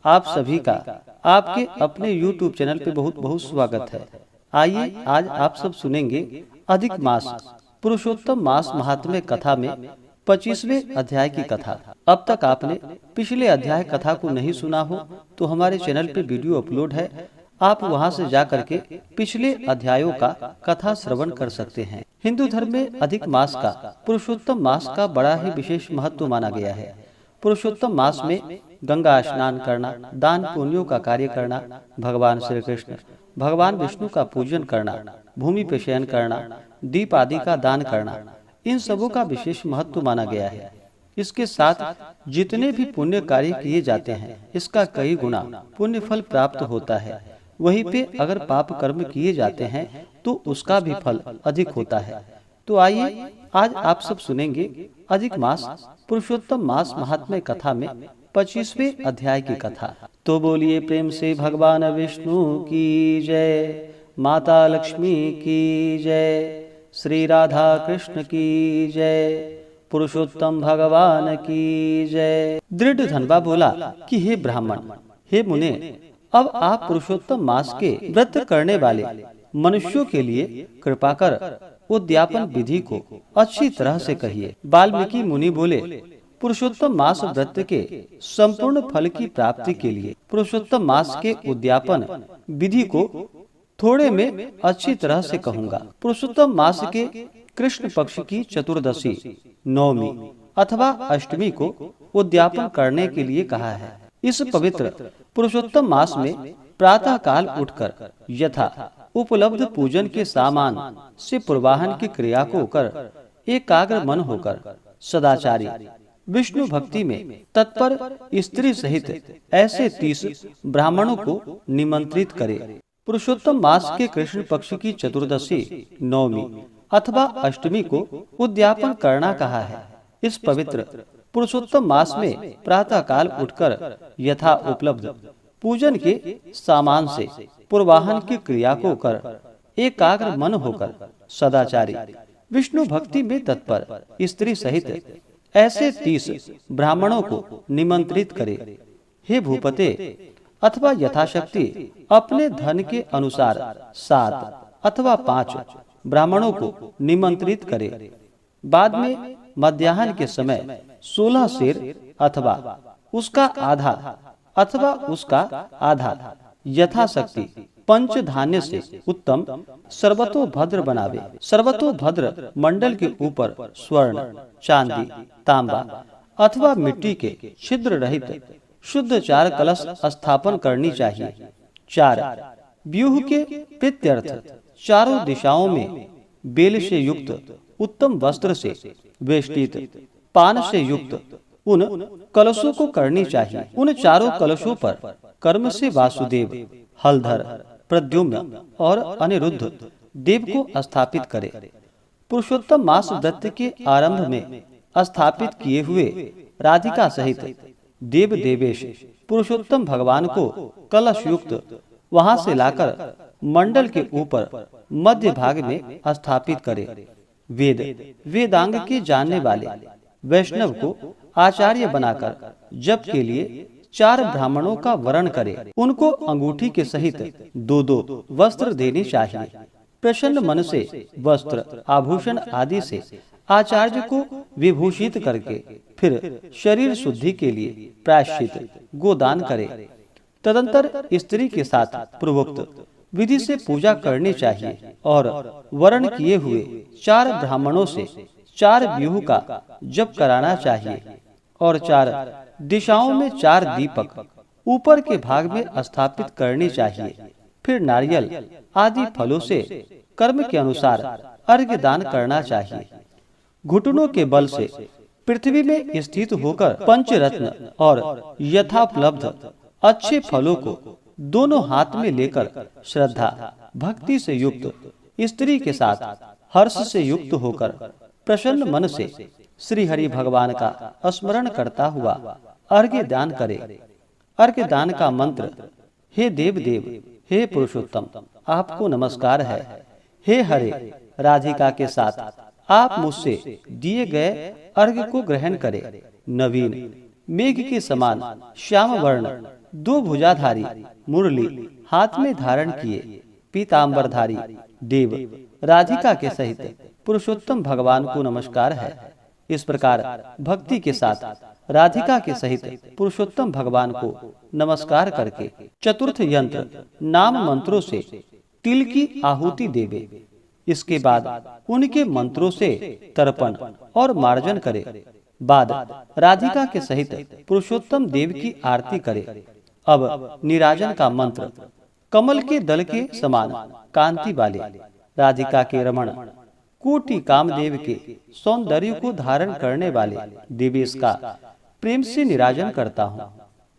आप सभी का आपके अपने YouTube चैनल पे बहुत बहुत स्वागत है। आइए आज आप सब सुनेंगे अधिक मास पुरुषोत्तम मास महात्म्य कथा में 25वें अध्याय की कथा। अब तक आपने पिछले अध्याय कथा को नहीं सुना हो तो हमारे चैनल पे वीडियो अपलोड है, आप वहां से जा करके पिछले अध्यायों का कथा श्रवण कर सकते हैं। हिंदू धर्म में अधिक मास का पुरुषोत्तम मास का बड़ा ही विशेष महत्व माना गया है। पुरुषोत्तम मास में गंगा स्नान करना, दान पुण्यों का कार्य करना, भगवान श्री कृष्ण भगवान विष्णु का पूजन करना, भूमि पे शयन करना, दीप आदि का दान करना, इन सबों का विशेष महत्व माना गया है। इसके साथ जितने भी पुण्य कार्य किए जाते हैं इसका कई गुना पुण्य फल प्राप्त होता है। वहीं पे अगर पाप कर्म किए जाते हैं तो उसका भी फल अधिक होता है। तो आइए आज आप सब सुनेंगे अधिक मास पुरुषोत्तम मास महात्म्य कथा में 25वें अध्याय की कथा। तो बोलिए प्रेम से भगवान विष्णु की जय, माता लक्ष्मी की जय, श्री राधा कृष्ण की जय, पुरुषोत्तम भगवान की जय। दृढ़ धनबा बोला कि हे ब्राह्मण, हे मुने, अब आप पुरुषोत्तम मास के व्रत करने वाले मनुष्यों के लिए कृपा कर उद्यापन विधि को अच्छी तरह से कहिए। वाल्मीकि मुनि बोले, पुरुषोत्तम मास व्रत के संपूर्ण फल की प्राप्ति के लिए पुरुषोत्तम मास के उद्यापन विधि को थोड़े में अच्छी तरह से कहूँगा। पुरुषोत्तम मास के कृष्ण पक्ष की चतुर्दशी, नवमी अथवा अष्टमी को उद्यापन करने के लिए कहा है। इस पवित्र पुरुषोत्तम मास में प्रातः काल उठकर यथा उपलब्ध पूजन के सामान से पूर्वाहन की क्रिया को कर एकाग्र मन होकर सदाचारी विष्णु भक्ति में तत्पर स्त्री सहित ऐसे 30 ब्राह्मणों को निमंत्रित करे। पुरुषोत्तम मास के कृष्ण पक्ष की चतुर्दशी, नवमी अथवा अष्टमी को उद्यापन करना कहा है। इस पवित्र पुरुषोत्तम मास में प्रातः काल उठकर यथा उपलब्ध पूजन के सामान से पूर्वाहन की क्रिया को कर एकाग्र मन होकर सदाचारी विष्णु भक्ति में तत्पर स्त्री सहित ऐसे 30 ब्राह्मणों को निमंत्रित करे। हे भूपते, अथवा यथाशक्ति अपने धन के अनुसार 7 अथवा 5 ब्राह्मणों को निमंत्रित करे। बाद में मध्याह्न के समय 16 शेर अथवा उसका आधा यथाशक्ति पंच धान्य से उत्तम सर्वतोभद्र बनावे। सर्वतोभद्र मंडल के ऊपर स्वर्ण, चांदी, तांबा अथवा मिट्टी के छिद्र रहित शुद्ध 4 कलश स्थापन करनी चाहिए। 4 व्यूह के प्रीत्यर्थ चारों दिशाओं में बेल से युक्त उत्तम वस्त्र से वेष्टित पान से युक्त उन कलशों को करनी चाहिए। उन चारों कलशों पर कर्म से वासुदेव, हलधर, प्रद्युम्न और अनिरुद्ध देव को स्थापित करे। पुरुषोत्तम मास व्रत के आरंभ में स्थापित किए हुए राधिका सहित देव देवेश पुरुषोत्तम भगवान को कलश युक्त वहां से लाकर मंडल के ऊपर मध्य भाग में स्थापित करे। वेदांग के जानने वाले वैष्णव को आचार्य बनाकर जप के लिए 4 ब्राह्मणों का वरण करे। उनको अंगूठी के सहित 2 वस्त्र देने चाहिए। प्रसन्न मन से वस्त्र, आभूषण आदि से आचार्य को विभूषित करके फिर शरीर शुद्धि के लिए प्रायश्चित गोदान करे। तदंतर स्त्री के साथ पूर्वोक्त विधि से पूजा करनी चाहिए और वरण किए हुए 4 ब्राह्मणों से 4 व्यूह का जप कराना चाहिए और 4 दिशाओं में 4 दीपक ऊपर के भाग में स्थापित करनी चाहिए। फिर नारियल आदि फलों से कर्म के अनुसार अर्घ्य दान करना चाहिए। घुटनों के बल से पृथ्वी में स्थित होकर पंचरत्न और यथापलब्ध अच्छे फलों को दोनों हाथ में लेकर श्रद्धा भक्ति से युक्त स्त्री के साथ हर्ष से युक्त होकर प्रसन्न मन से श्री हरि भगवान का स्मरण करता हुआ अर्घ्य दान करे। अर्घ्य दान का मंत्र, हे देव देव, हे पुरुषोत्तम, आपको नमस्कार है। हे हरे, राधिका के साथ आप मुझसे दिए गए अर्घ्य को ग्रहण करें। नवीन मेघ के समान श्याम वर्ण दो भुजाधारी मुरली हाथ में धारण किए पीतांबरधारी देव राधिका के सहित पुरुषोत्तम भगवान को नमस्कार है। इस प्रकार भक्ति के साथ राधिका के सहित पुरुषोत्तम भगवान को नमस्कार करके चतुर्थ यंत्र नाम मंत्रों से तिल की आहुति देवे। इसके बाद उनके मंत्रों से तर्पण और मार्जन करे। बाद राधिका के सहित पुरुषोत्तम देव की आरती करे। अब निराजन का मंत्र कमल के दल के समान कांति वाले राधिका के रमण कोटि कामदेव के सौंदर्य को धारण करने वाले देवेश का प्रेम से निराजन करता हूँ।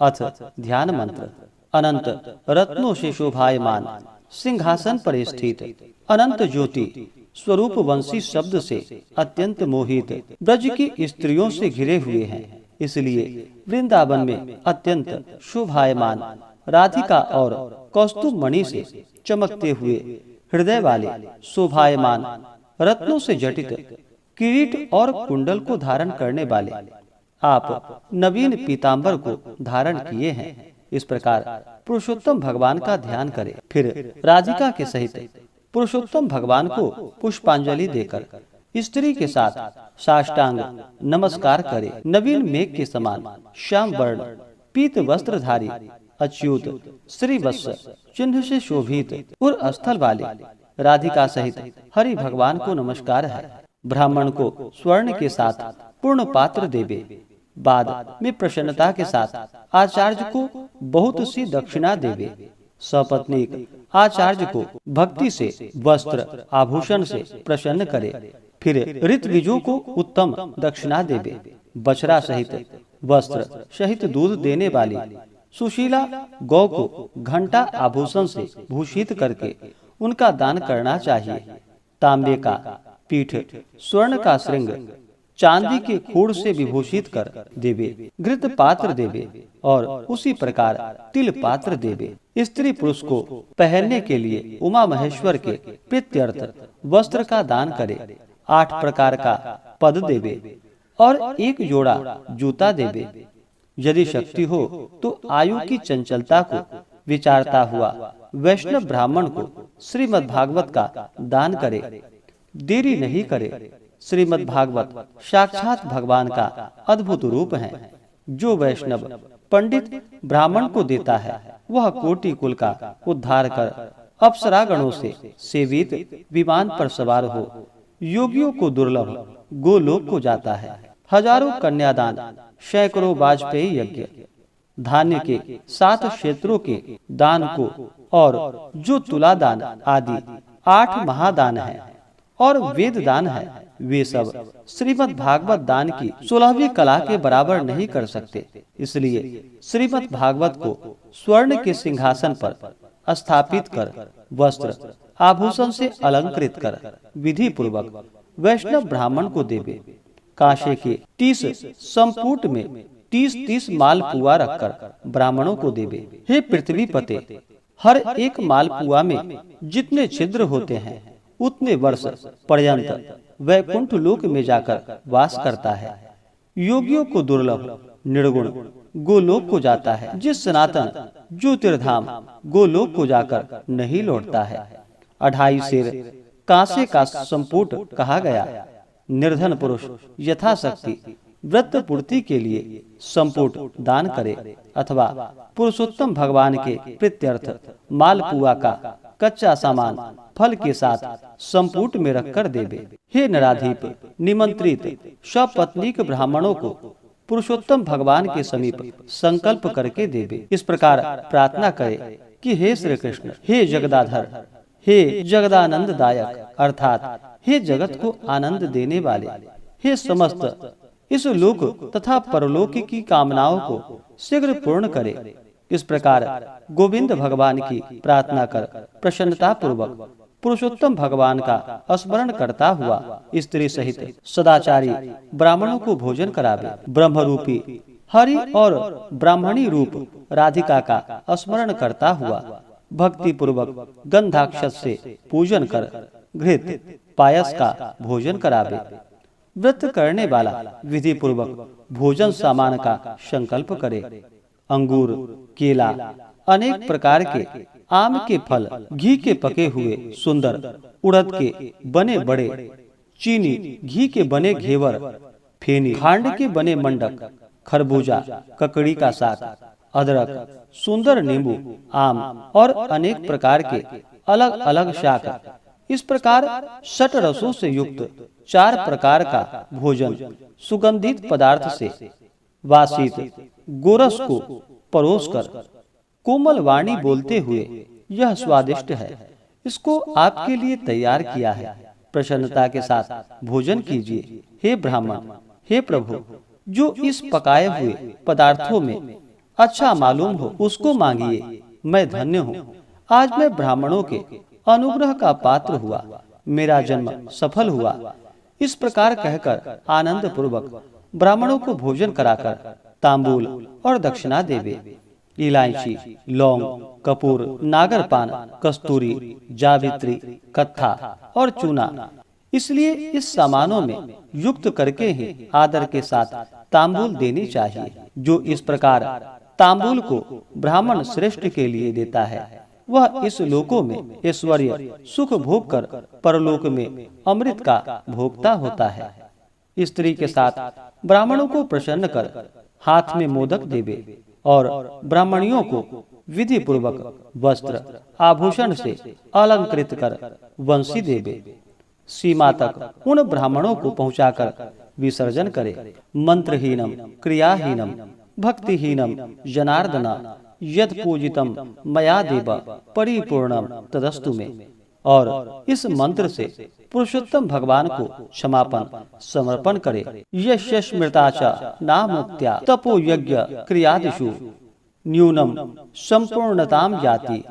अथ ध्यान मंत्र। अनंत रत्नों से शोभायमान सिंहासन पर स्थित अनंत ज्योति स्वरूप वंशी शब्द से अत्यंत मोहित ब्रज की स्त्रियों से घिरे हुए हैं, इसलिए वृंदावन में अत्यंत शोभायमान राधिका और कौस्तुभ मणि से चमकते हुए हृदय वाले शोभायमान रत्नों से जटित किरीट और कुंडल को धारण करने वाले आप नवीन पीतांबर को धारण किए हैं। इस प्रकार पुरुषोत्तम भगवान का ध्यान करें। फिर राधिका के सहित पुरुषोत्तम भगवान को पुष्पांजलि देकर स्त्री के साथ साष्टांग नमस्कार करे। नवीन मेघ के समान श्याम वर्ण पीत वस्त्रधारी अच्युत श्रीवत्स चिन्ह से शोभित उर स्थल वाले राधिका सहित हरि भगवान को नमस्कार है। ब्राह्मण को स्वर्ण के साथ पूर्ण पात्र देवे। बाद में प्रसन्नता के साथ आचार्य को बहुत सी दक्षिणा देवे। सपत्नीक आचार्य को भक्ति से वस्त्र आभूषण से प्रसन्न करे। फिर ऋतविजों को उत्तम दक्षिणा देवे। बछड़ा सहित वस्त्र सहित दूध देने वाली सुशीला गौ को घंटा आभूषण से भूषित करके उनका दान करना चाहिए। तांबे का पीठ स्वर्ण का श्रृंग चांदी के खोड़ से विभूषित कर देवे। घृत पात्र देवे और उसी प्रकार तिल पात्र देवे। स्त्री पुरुष को पहनने के लिए उमा महेश्वर के प्रीत्यर्थ वस्त्र का दान करे। 8 प्रकार का पद देवे और 1 जोड़ा जूता देवे। यदि शक्ति हो तो आयु की चंचलता को विचारता हुआ वैष्णव ब्राह्मण को श्रीमद् भागवत का दान करे। देरी नहीं करे। श्रीमद् भागवत साक्षात भगवान का अद्भुत रूप है। जो वैष्णव पंडित ब्राह्मण को देता है वह कोटि कुल का उद्धार कर अप्सरागणों से सेवित विमान पर सवार हो योगियों को दुर्लभ गोलोक को जाता है। हजारों कन्यादान सैकड़ों वाजपेयी यज्ञ धान्य के 7 क्षेत्रों के दान को और जो तुला दान आदि 8 महादान है और वेद दान है, वे सब श्रीमद् भागवत दान की 16वीं कला के बराबर नहीं कर सकते। इसलिए श्रीमद् भागवत को स्वर्ण के सिंहासन पर स्थापित कर वस्त्र आभूषण से अलंकृत कर विधि पूर्वक वैष्णव ब्राह्मण को देवे। कांसे के 30 संपुट में 30-30 मालपुआ रखकर ब्राह्मणों को देवे। हे पृथ्वी पते, हर एक मालपुआ में जितने छिद्र होते हैं उतने वर्ष पर्यंत वैकुंठ लोक में जाकर वास करता है। योगियों को दुर्लभ निर्गुण गोलोक को जाता है। जिस सनातन ज्योतिर्धाम गोलोक को जाकर नहीं लौटता है। 2.5 सेर कांसे का संपुट कहा गया। निर्धन पुरुष यथाशक्ति व्रत पूर्ति के लिए संपुट दान करे अथवा पुरुषोत्तम भगवान के प्रीत्यर्थ मालपुआ का कच्चा सामान फल के साथ संपुट में रखकर देवे। हे नराधीप, निमंत्रित सपत्नीक ब्राह्मणों को पुरुषोत्तम भगवान के समीप संकल्प करके देवे। इस प्रकार प्रार्थना करे कि हे श्री कृष्ण, हे जगदाधर, हे जगदानंद दायक अर्थात हे जगत को आनंद देने वाले, हे समस्त इस लोक तथा परलोक की कामनाओं को शीघ्र पूर्ण करे। इस प्रकार गोविंद भगवान की प्रार्थना कर प्रसन्नता पूर्वक पुरुषोत्तम भगवान का स्मरण करता हुआ स्त्री सहित सदाचारी ब्राह्मणों को भोजन करावे। ब्रह्म रूपी हरि और ब्राह्मणी रूप राधिका का स्मरण करता हुआ भक्ति पूर्वक गंधाक्षत से पूजन कर घृत पायस का भोजन करावे। व्रत करने वाला विधि पूर्वक भोजन सामान का संकल्प करे अंगूर, केला, अनेक प्रकार के आम के फल, घी के पके हुए सुंदर, उड़द के बने बड़े, चीनी, घी के बने घेवर, फेनी, खांड के बने मंडक, खरबूजा, ककड़ी का साग, अदरक, सुंदर नींबू, आम और अनेक प्रकार के अलग अलग शाक, इस प्रकार 6 रसों से युक्त 4 प्रकार का भोजन सुगंधित पदार्थ से वासित गोरस को परोसकर कोमल वाणी बोलते हुए, यह स्वादिष्ट है, इसको आपके लिए तैयार किया है, प्रसन्नता के साथ भोजन कीजिए। हे ब्राह्मण, हे प्रभु, जो इस पकाए हुए पदार्थों में अच्छा मालूम हो उसको मांगिए। मैं धन्य हूँ, आज मैं ब्राह्मणों के अनुग्रह का पात्र हुआ, मेरा जन्म सफल हुआ। इस प्रकार कहकर आनंद पूर्वक ब्राह्मणों को भोजन कराकर तांबूल और दक्षिणा देवे। इलायची, लौंग, कपूर, नागरपान, कस्तूरी, जावित्री, कत्था और चूना, इसलिए इस सामानों में युक्त करके ही आदर के साथ तांबूल देनी चाहिए। जो इस प्रकार तांबूल को ब्राह्मण श्रेष्ठ के लिए देता है, वह इस लोकों में ऐश्वर्य सुख भोग कर परलोक में अमृत का भोक्ता होता है। स्त्री के साथ ब्राह्मणों को प्रसन्न कर हाथ में मोदक देवे और ब्राह्मणियों को विधि पूर्वक वस्त्र आभूषण से अलंकृत कर वंशी देवे। सीमा तक उन ब्राह्मणों को पहुंचाकर विसर्जन करे। मंत्रहीनम, क्रियाहीनम, भक्तिहीनम जनार्दना यद पूजितम मया देव परिपूर्णम तदस्तु में। और इस मंत्र से पुरुषोत्तम भगवान को क्षमापन समर्पण करे। यस्य स्मृताचा नामुक्त्या तपो यज्ञ क्रियादिषु न्यूनम संपूर्णताम याति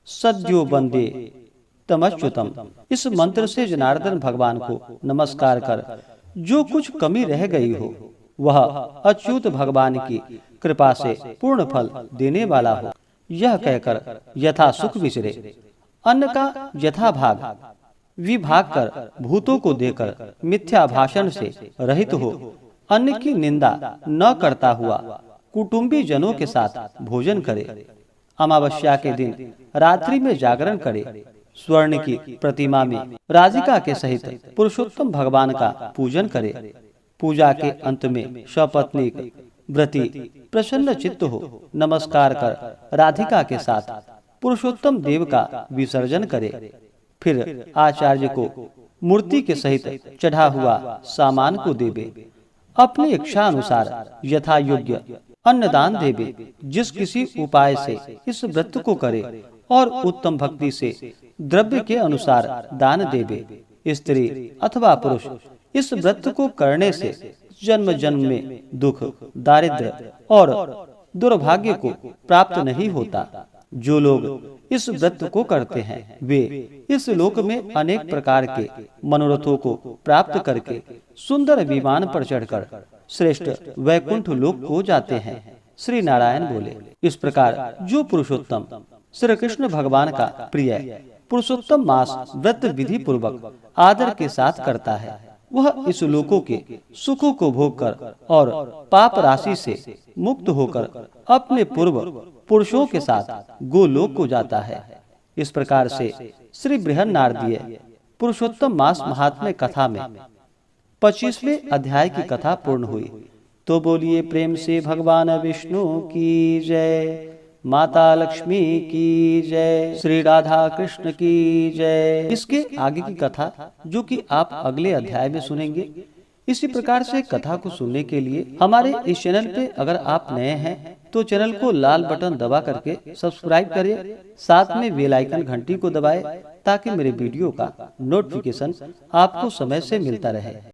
सद्यो वंदे तमच्युतम। इस मंत्र से जनार्दन भगवान को नमस्कार कर जो कुछ कमी रह गई हो वह अच्युत भगवान की कृपा से पूर्ण फल देने वाला हो, यह कहकर यथा सुख विचरे। अन्न का यथा भाग विभाग कर भूतों को देकर मिथ्या भाषण से रहित हो, अन्न की निंदा न करता हुआ कुटुंबी जनों के साथ भोजन करे। अमावस्या के दिन रात्रि में जागरण करे। स्वर्ण की प्रतिमा में राधिका के सहित पुरुषोत्तम भगवान का पूजन करे। पूजा के अंत में सपत्नीक व्रती प्रसन्न चित्त हो नमस्कार कर राधिका के साथ पुरुषोत्तम देव का विसर्जन करे। फिर आचार्य को मूर्ति के सहित चढ़ा हुआ सामान को देवे। अपनी इच्छा अनुसार यथा योग्य अन्नदान देवे। जिस किसी उपाय से इस व्रत को करे और उत्तम भक्ति से द्रव्य के अनुसार दान देवे। स्त्री अथवा पुरुष इस व्रत को करने से जन्म जन्म में दुख, दारिद्र्य और दुर्भाग्य को प्राप्त नहीं होता। जो लोग इस व्रत को करते हैं वे इस लोक में अनेक प्रकार के मनोरथों को प्राप्त करके सुंदर विमान पर चढ़कर श्रेष्ठ वैकुंठ लोक को जाते हैं। श्री नारायण बोले। इस प्रकार जो पुरुषोत्तम श्री कृष्ण भगवान का प्रिय पुरुषोत्तम मास व्रत विधि पूर्वक आदर के साथ करता है, वह इस लोकों के सुखों को भोग कर और पाप राशि से मुक्त होकर अपने पूर्व पुरुषों के साथ गोलोक को जाता है। इस प्रकार से श्री बृहन्नारदीय पुरुषोत्तम मास महात्म्य कथा में 25वें अध्याय की कथा पूर्ण हुई। तो बोलिए प्रेम से भगवान विष्णु की जय, माता लक्ष्मी की जय, श्री राधा कृष्ण की जय। इसके आगे की कथा जो कि आप अगले अध्याय में सुनेंगे। इसी प्रकार से कथा को सुनने के लिए हमारे इस चैनल पे अगर आप नए हैं तो चैनल को लाल बटन दबा करके सब्सक्राइब करें, साथ में बेल आइकन घंटी को दबाएं ताकि मेरे वीडियो का नोटिफिकेशन आपको समय से मिलता रहे।